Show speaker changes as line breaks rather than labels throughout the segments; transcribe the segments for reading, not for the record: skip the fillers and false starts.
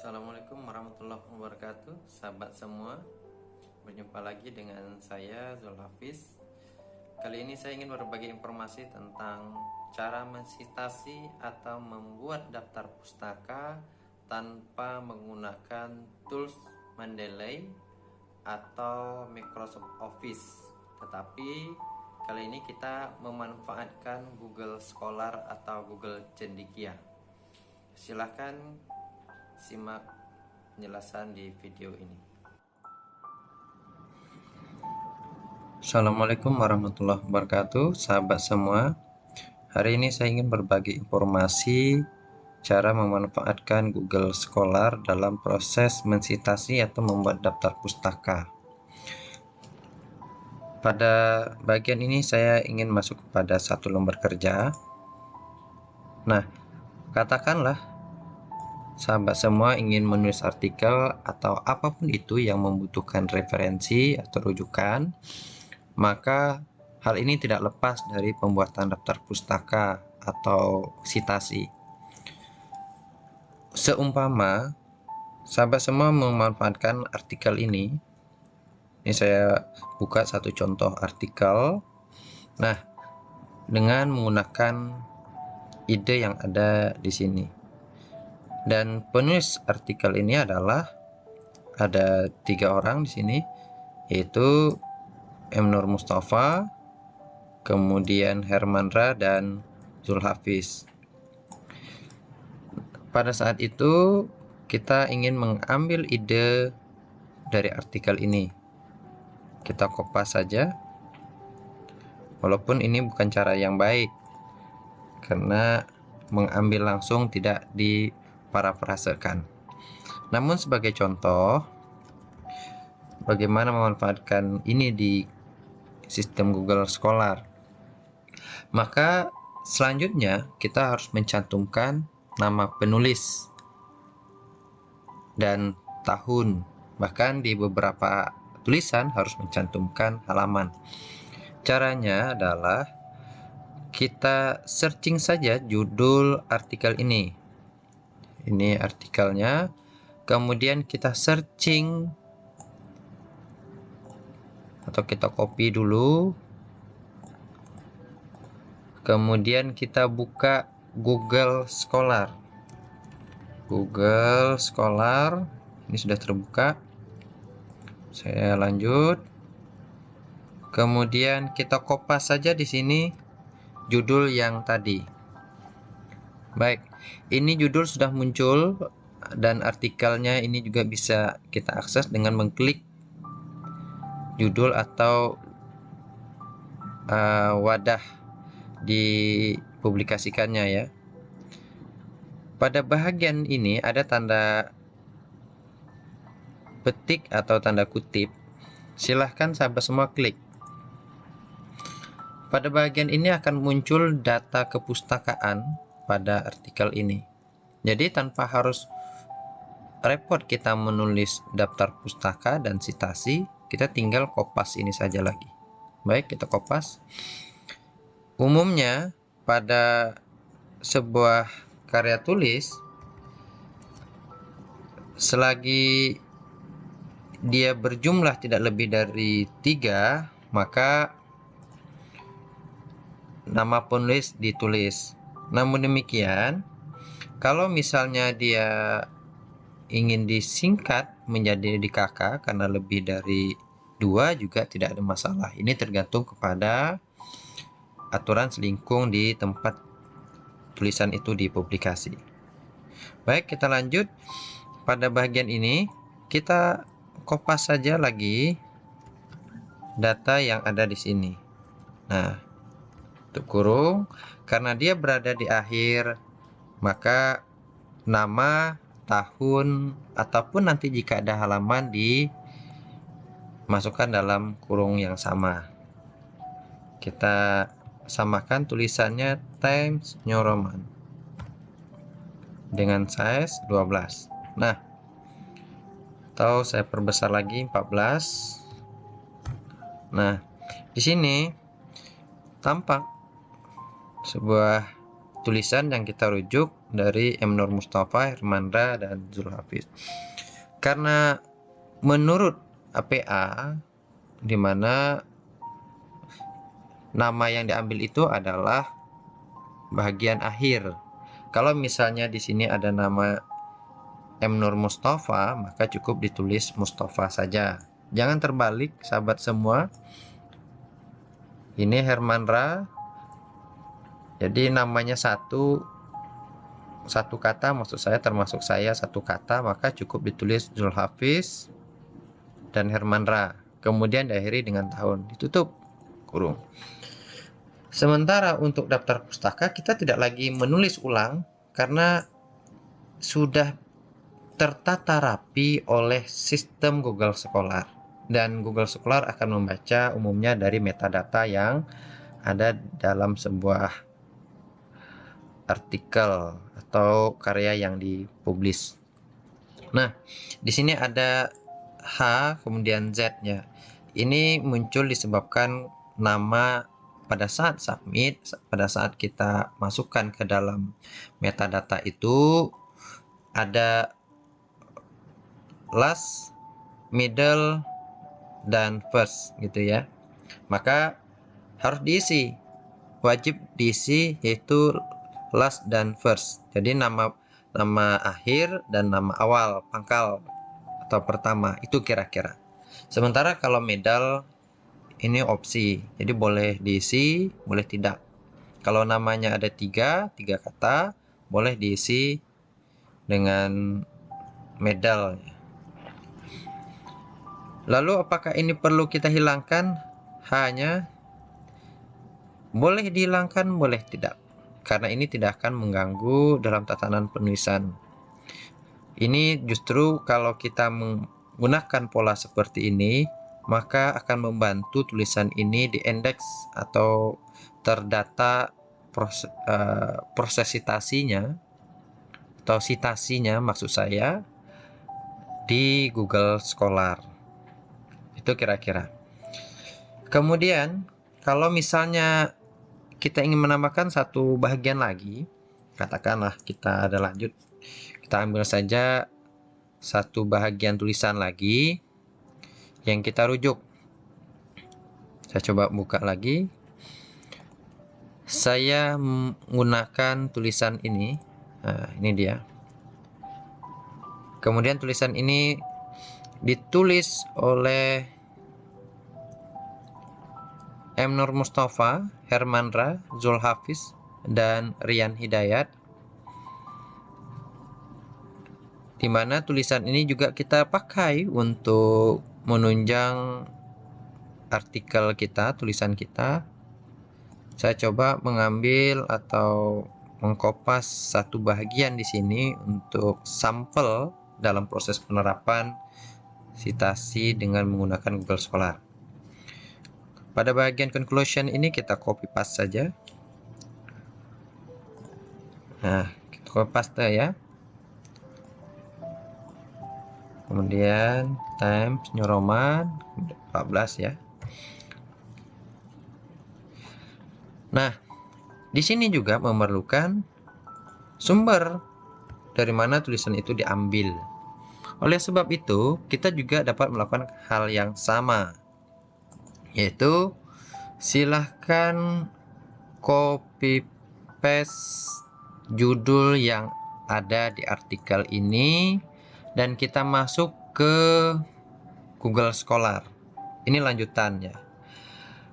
Assalamualaikum warahmatullahi wabarakatuh, sahabat semua. Berjumpa lagi dengan saya Zulhafiz. Kali ini saya ingin berbagi informasi tentang cara mensitasi atau membuat daftar pustaka tanpa menggunakan tools Mendeley atau Microsoft Office. Tetapi kali ini kita memanfaatkan Google Scholar atau Google Cendekia. Silahkan simak penjelasan di video ini. Assalamualaikum warahmatullahi wabarakatuh, sahabat semua. Hari ini saya ingin berbagi informasi cara memanfaatkan Google Scholar dalam proses mensitasi atau membuat daftar pustaka. Pada bagian ini saya ingin masuk kepada satu lembar kerja. Nah, katakanlah sahabat semua ingin menulis artikel atau apapun itu yang membutuhkan referensi atau rujukan, maka hal ini tidak lepas dari pembuatan daftar pustaka atau sitasi. Seumpama sahabat semua memanfaatkan artikel ini saya buka satu contoh artikel. Nah, dengan menggunakan ide yang ada di sini. Dan penulis artikel ini adalah ada 3 orang di sini, yaitu M. Nur Mustafa, kemudian Hermandra dan Zulhafiz. Pada saat itu kita ingin mengambil ide dari artikel ini. Kita kopas saja, walaupun ini bukan cara yang baik karena mengambil langsung tidak diparafrasekan. Namun sebagai contoh bagaimana memanfaatkan ini di sistem Google Scholar, maka selanjutnya kita harus mencantumkan nama penulis dan tahun, bahkan di beberapa tulisan harus mencantumkan halaman. Caranya adalah kita searching saja judul artikel ini. Ini artikelnya, kemudian kita searching atau kita copy dulu, kemudian kita buka Google Scholar. Google Scholar ini sudah terbuka. Saya lanjut. Kemudian kita kopas saja di sini judul yang tadi. Baik, ini judul sudah muncul dan artikelnya ini juga bisa kita akses dengan mengklik judul atau wadah dipublikasikannya ya. Pada bagian ini ada tanda petik atau tanda kutip. Silahkan sahabat semua klik. Pada bagian ini akan muncul data kepustakaan pada artikel ini. Jadi tanpa harus repot kita menulis daftar pustaka dan sitasi, kita tinggal kopas ini saja lagi. Baik, kita kopas. Umumnya pada sebuah karya tulis, selagi dia berjumlah tidak lebih dari 3, maka nama penulis ditulis. Namun demikian, kalau misalnya dia ingin disingkat menjadi DKK karena lebih dari 2 juga tidak ada masalah. Ini tergantung kepada aturan selingkung di tempat tulisan itu dipublikasi. Baik, kita lanjut. Pada bagian ini kita kopas saja lagi data yang ada di sini. Nah, tutup kurung. Karena dia berada di akhir, maka nama, tahun, ataupun nanti jika ada halaman dimasukkan dalam kurung yang sama. Kita samakan tulisannya Times New Roman dengan size 12. Nah, atau saya perbesar lagi 14. Nah, di sini tampak sebuah tulisan yang kita rujuk dari M. Nur Mustafa, Hermandra, dan Zulhafiz. Karena menurut APA, di mana nama yang diambil itu adalah bagian akhir. Kalau misalnya di sini ada nama M. Nur Mustafa, maka cukup ditulis Mustafa saja. Jangan terbalik, sahabat semua. Ini Hermandra. Jadi namanya satu kata, maksud saya termasuk saya satu kata, maka cukup ditulis Zulhafiz dan Hermandra. Kemudian diakhiri dengan tahun, ditutup kurung. Sementara untuk daftar pustaka kita tidak lagi menulis ulang karena sudah tertata rapi oleh sistem Google Scholar. Dan Google Scholar akan membaca umumnya dari metadata yang ada dalam sebuah artikel atau karya yang dipublis. Nah, di sini ada H kemudian Z-nya. Ini muncul disebabkan nama pada saat submit, pada saat kita masukkan ke dalam metadata itu ada last, middle, dan first gitu ya. Maka harus diisi, wajib diisi yaitu last dan first. Jadi nama akhir dan nama awal, pangkal atau pertama itu kira-kira. Sementara kalau middle ini opsi, jadi boleh diisi, boleh tidak. Kalau namanya ada tiga kata, boleh diisi dengan middle. Lalu apakah ini perlu kita hilangkan? Hanya boleh dihilangkan, boleh tidak. Karena ini tidak akan mengganggu dalam tatanan penulisan. Ini justru kalau kita menggunakan pola seperti ini, maka akan membantu tulisan ini diindeks atau terdata proses citasinya atau citasinya maksud saya di Google Scholar. Itu kira-kira. Kemudian kalau misalnya kita ingin menambahkan satu bagian lagi, katakanlah kita ada lanjut, kita ambil saja satu bagian tulisan lagi yang kita rujuk. Saya coba buka lagi. Saya menggunakan tulisan ini. Nah, ini dia. Kemudian tulisan ini ditulis oleh M. Nur Mustafa, Hermandra, Zulhafiz, dan Rian Hidayat. Di mana tulisan ini juga kita pakai untuk menunjang artikel kita, tulisan kita. Saya coba mengambil atau mengkopas satu bagian di sini untuk sampel dalam proses penerapan citasi dengan menggunakan Google Scholar. Pada bagian conclusion ini kita copy paste saja. Nah, kita copy paste ya. Kemudian Times New Roman 14 ya. Nah, di sini juga memerlukan sumber dari mana tulisan itu diambil. Oleh sebab itu, kita juga dapat melakukan hal yang sama, yaitu silahkan copy paste judul yang ada di artikel ini dan kita masuk ke Google Scholar. Ini lanjutannya.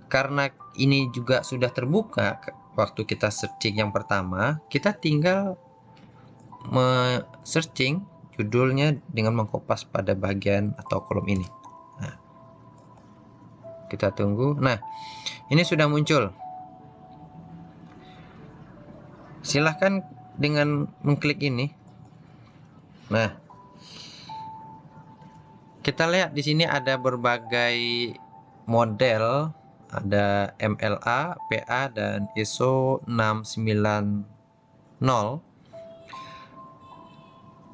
Karena ini juga sudah terbuka waktu kita searching yang pertama, kita tinggal searching judulnya dengan mengkopas pada bagian atau kolom ini. Nah, kita tunggu. Nah, ini sudah muncul. Silahkan dengan mengklik ini. Nah, kita lihat di sini ada berbagai model. Ada MLA, PA, dan ISO 690.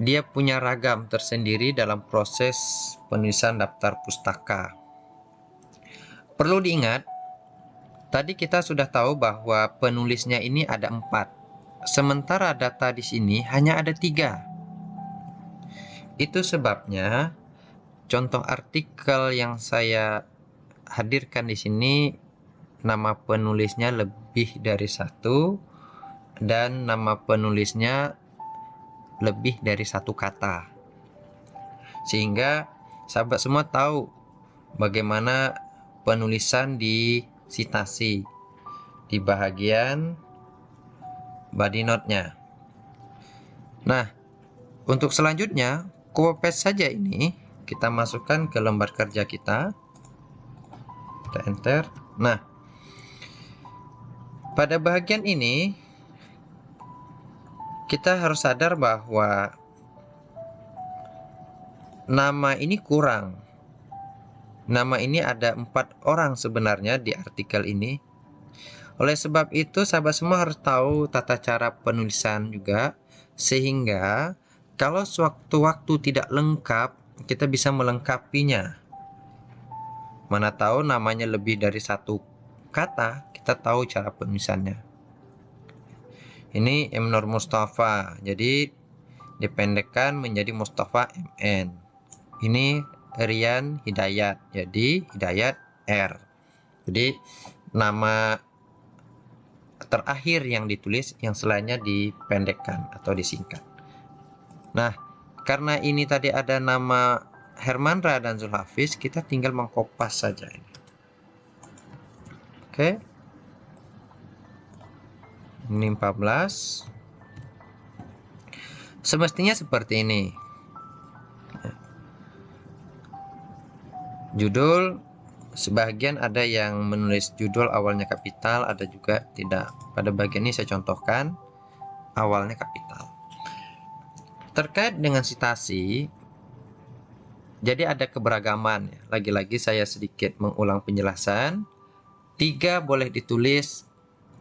Dia punya ragam tersendiri dalam proses penulisan daftar pustaka. Perlu diingat, tadi kita sudah tahu bahwa penulisnya ini ada 4. sementara data di sini hanya ada 3. Itu sebabnya contoh artikel yang saya hadirkan di sini nama penulisnya lebih dari 1 dan nama penulisnya lebih dari 1 kata. Sehingga sahabat semua tahu bagaimana penulisan di citasi di bagian body note-nya. Nah, untuk selanjutnya copy paste saja ini kita masukkan ke lembar kerja kita. Kita enter. Nah, pada bagian ini kita harus sadar bahwa nama ini kurang. Nama ini ada 4 orang sebenarnya di artikel ini. Oleh sebab itu, sahabat semua harus tahu tata cara penulisan juga, sehingga kalau sewaktu-waktu tidak lengkap, kita bisa melengkapinya. Mana tahu namanya lebih dari 1 kata, kita tahu cara penulisannya. Ini M. Nur Mustafa, jadi dipendekkan menjadi Mustafa MN. Ini Rian Hidayat, jadi Hidayat R. Jadi nama terakhir yang ditulis, yang selainnya dipendekkan atau disingkat. Nah, karena ini tadi ada nama Hermandra dan Zulhafiz, kita tinggal mengkopas saja ini. Oke. Ini 14. Semestinya seperti ini. Judul, sebagian ada yang menulis judul awalnya kapital, ada juga tidak. Pada bagian ini saya contohkan awalnya kapital. Terkait dengan citasi, jadi ada keberagaman. Lagi-lagi saya sedikit mengulang penjelasan. 3 boleh ditulis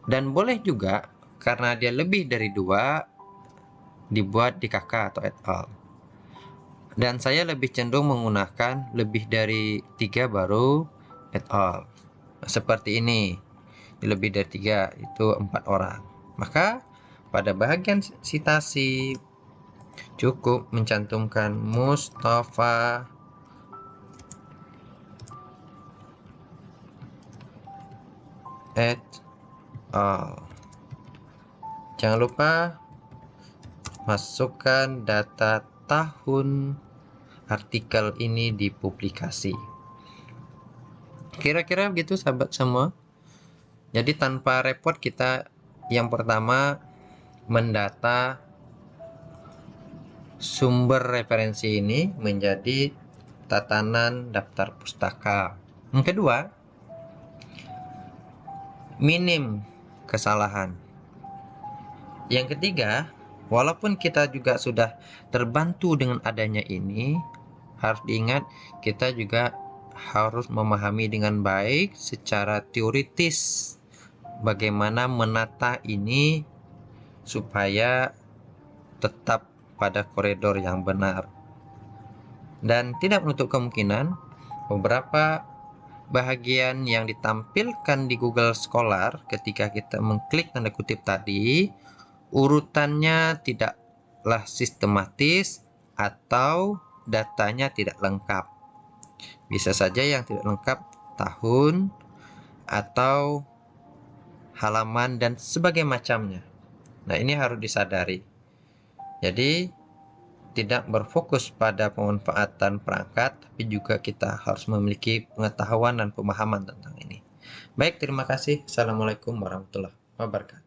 dan boleh juga karena dia lebih dari 2 dibuat di KK atau et al. Dan saya lebih cenderung menggunakan lebih dari 3 baru et al. Seperti ini. Lebih dari 3 itu 4 orang. Maka pada bagian citasi cukup mencantumkan Mustafa et al. Jangan lupa masukkan data tahun artikel ini dipublikasi. Kira-kira begitu sahabat semua. Jadi tanpa repot kita yang pertama mendata sumber referensi ini menjadi tatanan daftar pustaka. Yang kedua, minim kesalahan. Yang ketiga, walaupun kita juga sudah terbantu dengan adanya ini, harus diingat kita juga harus memahami dengan baik secara teoritis bagaimana menata ini supaya tetap pada koridor yang benar. Dan tidak menutup kemungkinan beberapa bagian yang ditampilkan di Google Scholar ketika kita mengklik tanda kutip tadi, urutannya tidaklah sistematis atau datanya tidak lengkap. Bisa saja yang tidak lengkap tahun atau halaman dan sebagainya macamnya. Nah, ini harus disadari. Jadi tidak berfokus pada pemanfaatan perangkat, tapi juga kita harus memiliki pengetahuan dan pemahaman tentang ini. Baik, terima kasih. Assalamualaikum warahmatullahi wabarakatuh.